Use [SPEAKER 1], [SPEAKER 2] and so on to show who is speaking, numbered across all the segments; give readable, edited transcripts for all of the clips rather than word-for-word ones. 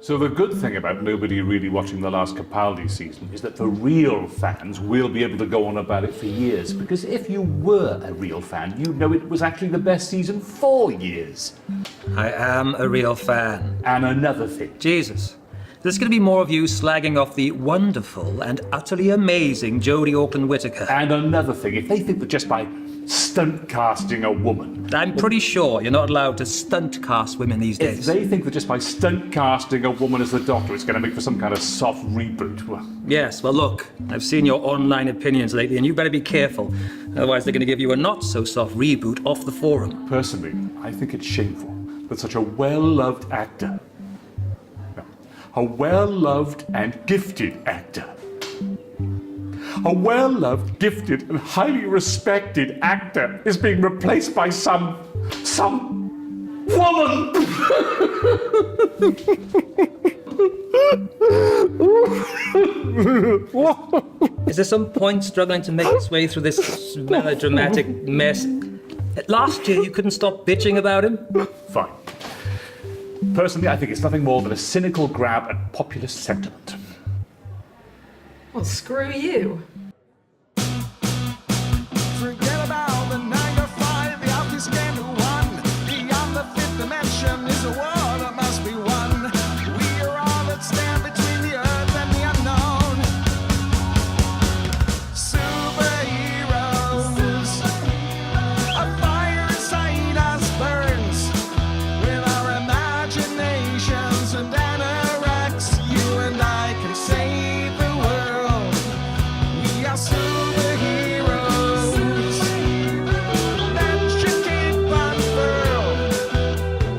[SPEAKER 1] So the good thing about nobody really watching the last Capaldi season is that the real fans will be able to go on about it for years, because if you were a real fan, you'd know it was actually the best season for years.
[SPEAKER 2] I am a real fan.
[SPEAKER 1] And another thing.
[SPEAKER 2] Jesus. There's going to be more of you slagging off the wonderful and utterly amazing Jodie Whittaker.
[SPEAKER 1] And another thing, if they think that just by stunt casting a woman...
[SPEAKER 2] I'm pretty sure you're not allowed to stunt cast women these days.
[SPEAKER 1] If they think that just by stunt casting a woman as the Doctor it's going to make for some kind of soft reboot, well...
[SPEAKER 2] Yes, well look, I've seen your online opinions lately and you better be careful. Otherwise they're going to give you a not-so-soft reboot off the forum.
[SPEAKER 1] Personally, I think it's shameful that such a well-loved actor... A well-loved and gifted actor. A well-loved, gifted, and highly respected actor is being replaced by some woman!
[SPEAKER 2] Is there some point struggling to make its way through this melodramatic mess? Last year you couldn't stop bitching about him?
[SPEAKER 1] Fine. Personally, I think it's nothing more than a cynical grab at populist sentiment.
[SPEAKER 3] Well, screw you.
[SPEAKER 4] Forget about the 9 to 5, the office game to 1. Beyond the fifth dimension is a war that must be won. We are all that stand between the earth and the unknown. Superheroes. A fire inside us burns with our imaginations and Anoraks. You and I can save the world. We are superheroes. Let your cape unfurl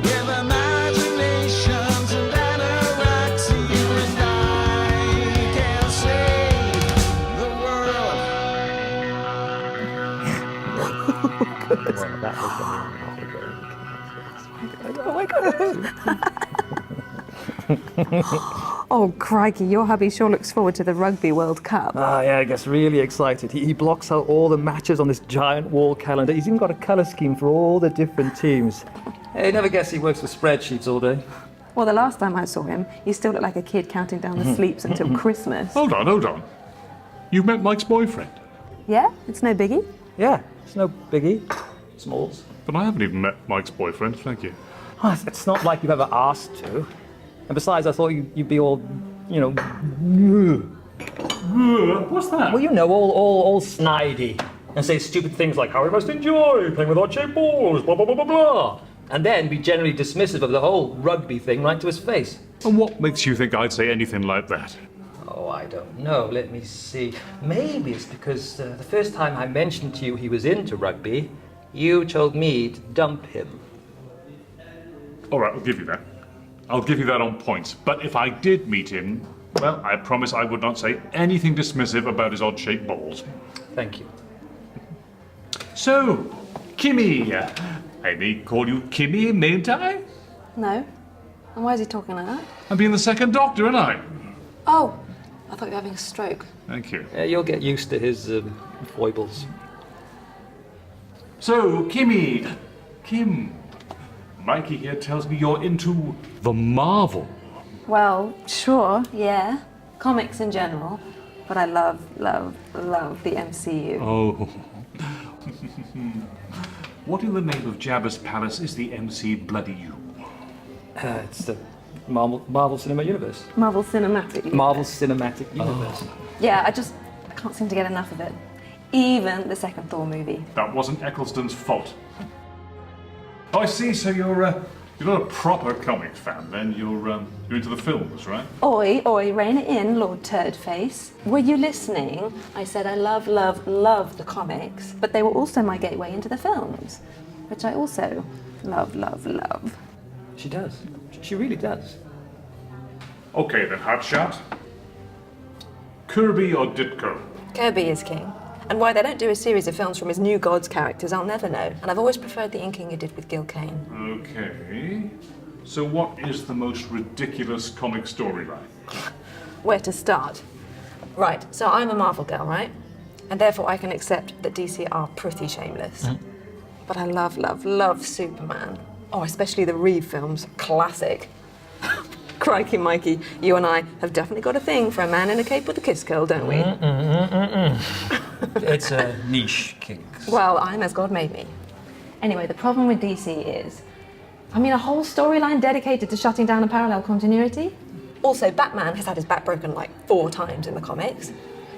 [SPEAKER 4] with imaginations and Anoraks. You and I can save the world.
[SPEAKER 5] Oh, crikey, your hubby sure looks forward to the Rugby World Cup.
[SPEAKER 6] Ah, yeah, I gets really excited. He blocks out all the matches on this giant wall calendar. He's even got a colour scheme for all the different teams.
[SPEAKER 2] Hey, never guess he works with spreadsheets all day.
[SPEAKER 5] Well, the last time I saw him, he still looked like a kid counting down the sleeps until Christmas.
[SPEAKER 1] Hold on. You've met Mike's boyfriend.
[SPEAKER 5] Yeah, it's no biggie.
[SPEAKER 6] Yeah, it's no biggie. Smalls.
[SPEAKER 1] But I haven't even met Mike's boyfriend, thank you.
[SPEAKER 6] Oh, it's not like you've ever asked to. And besides, I thought you'd be all, you know...
[SPEAKER 1] What's that?
[SPEAKER 6] Well, you know, all snidey. And say stupid things like, how we must enjoy playing with odd-shaped balls, blah, blah, blah, blah, blah. And then be generally dismissive of the whole rugby thing right to his face.
[SPEAKER 1] And what makes you think I'd say anything like that?
[SPEAKER 2] Oh, I don't know. Let me see. Maybe it's because the first time I mentioned to you he was into rugby, you told me to dump him.
[SPEAKER 1] All right, I'll give you that. I'll give you that on points. But if I did meet him, well, I promise I would not say anything dismissive about his odd-shaped balls.
[SPEAKER 2] Thank you.
[SPEAKER 1] So, Kimmy. I may call you Kimmy, mayn't I?
[SPEAKER 5] No. And why is he talking like that?
[SPEAKER 1] I'm being the second Doctor, aren't I?
[SPEAKER 5] Oh, I thought you were having a stroke.
[SPEAKER 1] Thank you.
[SPEAKER 2] You'll get used to his foibles.
[SPEAKER 1] So, Kim, Mikey here tells me you're into the Marvel.
[SPEAKER 5] Well, sure, yeah. Comics in general. But I love the MCU.
[SPEAKER 1] Oh. What in the name of Jabba's palace is the MC bloody you?
[SPEAKER 6] It's the Marvel Cinematic Universe.
[SPEAKER 5] Marvel Cinematic Universe.
[SPEAKER 6] Marvel Cinematic Universe.
[SPEAKER 5] Yeah, I can't seem to get enough of it. Even the second Thor movie.
[SPEAKER 1] That wasn't Eccleston's fault. Oh, I see. So you're not a proper comics fan, then. You're into the films, right?
[SPEAKER 5] Oi, rein it in, Lord Turdface. Were you listening? I said I love the comics, but they were also my gateway into the films, which I also love.
[SPEAKER 6] She does. She really does.
[SPEAKER 1] Okay, then, Hotshot. Kirby or Ditko?
[SPEAKER 3] Kirby is king. And why they don't do a series of films from his New Gods characters, I'll never know. And I've always preferred the inking he did with Gil Kane.
[SPEAKER 1] Okay. So what is the most ridiculous comic storyline?
[SPEAKER 3] Where to start? Right, so I'm a Marvel girl, right? And therefore I can accept that DC are pretty shameless. But I love Superman. Oh, especially the Reeve films. Classic. Crikey, Mikey, you and I have definitely got a thing for a man in a cape with a kiss curl, don't we?
[SPEAKER 6] It's a niche kink.
[SPEAKER 3] Well, I'm as God made me.
[SPEAKER 5] Anyway, the problem with DC is, a whole storyline dedicated to shutting down a parallel continuity?
[SPEAKER 3] Also, Batman has had his back broken like 4 times in the comics.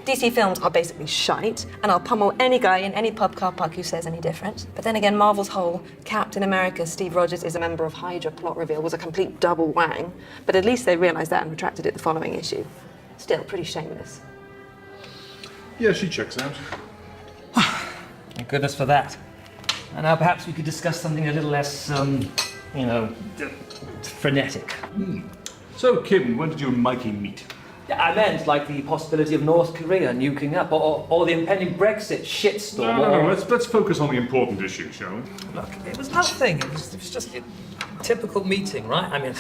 [SPEAKER 3] DC films are basically shite, and I'll pummel any guy in any pub car park who says any different. But then again, Marvel's whole Captain America, Steve Rogers is a member of Hydra plot reveal was a complete double wang. But at least they realised that and retracted it the following issue. Still, pretty shameless.
[SPEAKER 1] Yeah, she checks out.
[SPEAKER 6] Thank goodness for that. And now perhaps we could discuss something a little less, frenetic.
[SPEAKER 1] So, Kim, when did you and Mikey meet?
[SPEAKER 6] I meant like the possibility of North Korea nuking up, or the impending Brexit shitstorm.
[SPEAKER 1] No, let's focus on the important issue, shall we?
[SPEAKER 6] Look, it was nothing. It was just a typical meeting, right? I mean,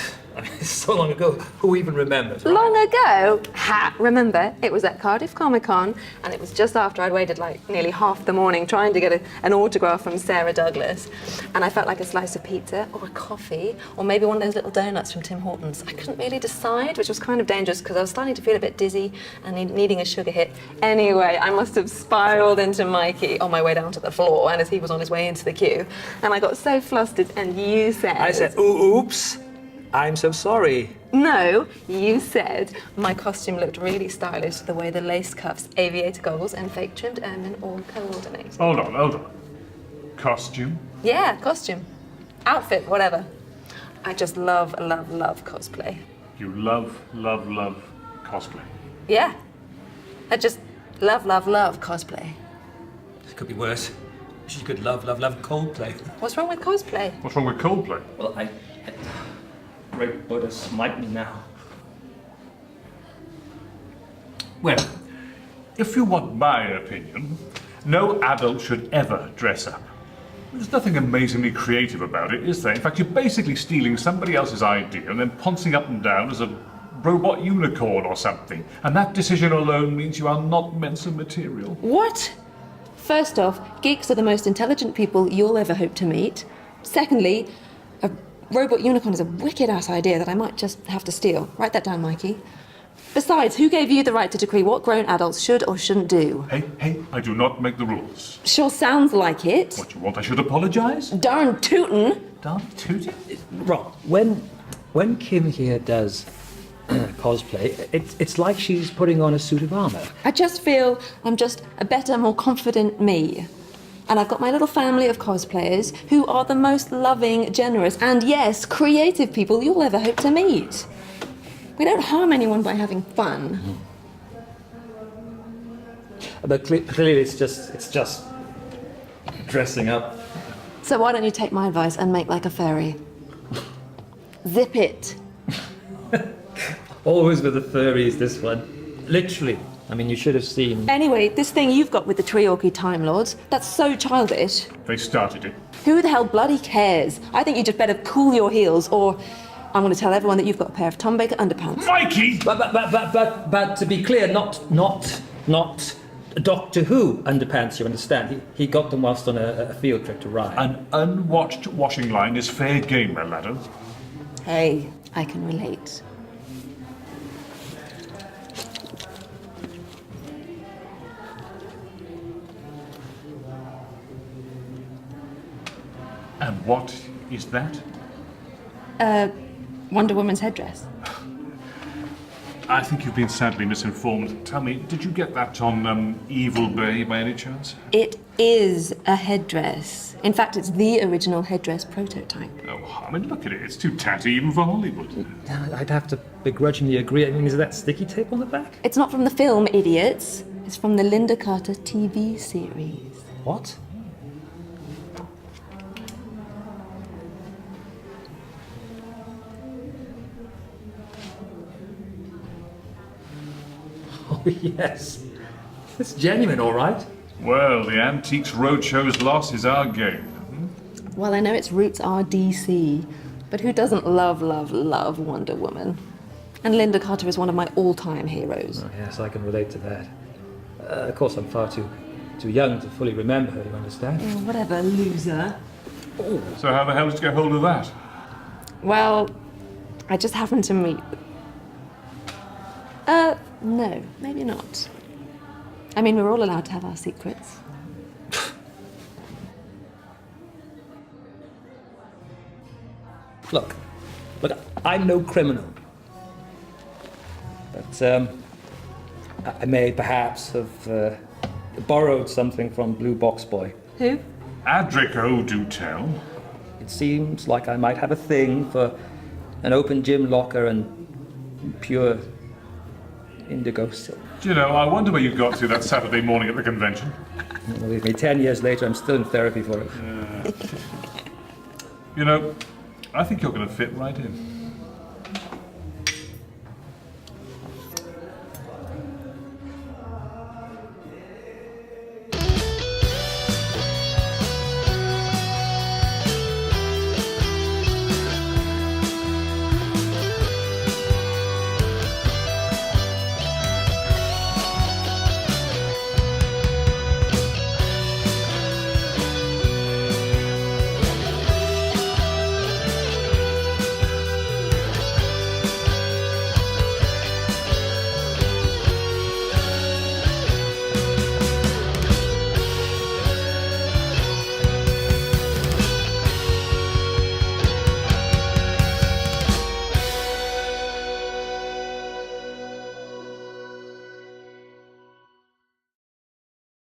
[SPEAKER 6] it's so long ago. Who even remembers? Right?
[SPEAKER 3] Long ago? Ha! Remember, it was at Cardiff Comic Con, and it was just after I'd waited like nearly half the morning trying to get an autograph from Sarah Douglas. And I felt like a slice of pizza, or a coffee, or maybe one of those little donuts from Tim Hortons. I couldn't really decide, which was kind of dangerous because I was starting to feel a bit dizzy and needing a sugar hit. Anyway, I must have spiraled into Mikey on my way down to the floor, and as he was on his way into the queue. And I got so flustered, and you said...
[SPEAKER 6] I said, oops, I'm so sorry.
[SPEAKER 3] No, you said my costume looked really stylish, the way the lace cuffs, aviator goggles, and fake trimmed ermine all coordinated.
[SPEAKER 1] Hold on. Costume?
[SPEAKER 3] Yeah, costume. Outfit, whatever. I just love cosplay.
[SPEAKER 1] You love cosplay.
[SPEAKER 3] Yeah. I just love cosplay.
[SPEAKER 6] This could be worse. She could love Coldplay.
[SPEAKER 3] What's wrong with cosplay?
[SPEAKER 1] What's wrong with Coldplay?
[SPEAKER 6] Well, Great Buddha, smite me now.
[SPEAKER 1] Well, if you want my opinion, no adult should ever dress up. There's nothing amazingly creative about it, is there? In fact, you're basically stealing somebody else's idea and then pouncing up and down as a robot unicorn or something. And that decision alone means you are not Mensa material.
[SPEAKER 5] What? First off, geeks are the most intelligent people you'll ever hope to meet. Secondly, a robot unicorn is a wicked-ass idea that I might just have to steal. Write that down, Mikey. Besides, who gave you the right to decree what grown adults should or shouldn't do?
[SPEAKER 1] Hey, I do not make the rules.
[SPEAKER 5] Sure sounds like it.
[SPEAKER 1] What, you want I should apologise?
[SPEAKER 5] Darn tootin'.
[SPEAKER 1] Darn tootin'?
[SPEAKER 6] Wrong. When Kim here does cosplay, it's like she's putting on a suit of armour.
[SPEAKER 5] I just feel I'm just a better, more confident me. And I've got my little family of cosplayers who are the most loving, generous, and yes, creative people you'll ever hope to meet. We don't harm anyone by having fun.
[SPEAKER 6] But clearly it's just dressing up.
[SPEAKER 5] So why don't you take my advice and make like a fairy? Zip it.
[SPEAKER 6] Always with the furries, this one. Literally. I mean, you should have seen.
[SPEAKER 5] Anyway, this thing you've got with the Treorchy Time Lords, that's so childish.
[SPEAKER 1] They started it.
[SPEAKER 5] Who the hell bloody cares? I think you just better cool your heels, or I'm going to tell everyone that you've got a pair of Tom Baker underpants.
[SPEAKER 1] Mikey!
[SPEAKER 6] But to be clear, not Doctor Who underpants, you understand? He got them whilst on a field trip to Rye.
[SPEAKER 1] An unwatched washing line is fair game, my ladder.
[SPEAKER 5] Hey, I can relate.
[SPEAKER 1] And what is that?
[SPEAKER 5] Wonder Woman's headdress.
[SPEAKER 1] I think you've been sadly misinformed. Tell me, did you get that on Evil Bay by any chance?
[SPEAKER 5] It is a headdress. In fact, it's the original headdress prototype.
[SPEAKER 1] Oh, I mean, look at it. It's too tatty even for Hollywood.
[SPEAKER 6] I'd have to begrudgingly agree. I mean, is that sticky tape on the back?
[SPEAKER 5] It's not from the film, idiots. It's from the Linda Carter TV series.
[SPEAKER 6] What? Oh, yes. It's genuine, all right.
[SPEAKER 1] Well, the Antiques Roadshow's loss is our game.
[SPEAKER 5] Well, I know its roots are DC, but who doesn't love Wonder Woman? And Linda Carter is one of my all-time heroes.
[SPEAKER 6] Oh, yes, I can relate to that. Of course, I'm far too young to fully remember her, you understand?
[SPEAKER 5] Oh, whatever, loser.
[SPEAKER 1] So how the hell did you get hold of that?
[SPEAKER 3] Well,
[SPEAKER 5] I just happened to meet... no, maybe not. I mean, we're all allowed to have our secrets.
[SPEAKER 6] Look, I'm no criminal. But I may perhaps have borrowed something from Blue Box Boy.
[SPEAKER 5] Who?
[SPEAKER 7] Adric, oh, do tell.
[SPEAKER 6] It seems like I might have a thing for an open gym locker and pure indigo silk.
[SPEAKER 7] Do you know, I wonder where you got to that Saturday morning at the convention.
[SPEAKER 6] Believe me, 10 years later, I'm still in therapy for it.
[SPEAKER 7] You know, I think you're going to fit right in.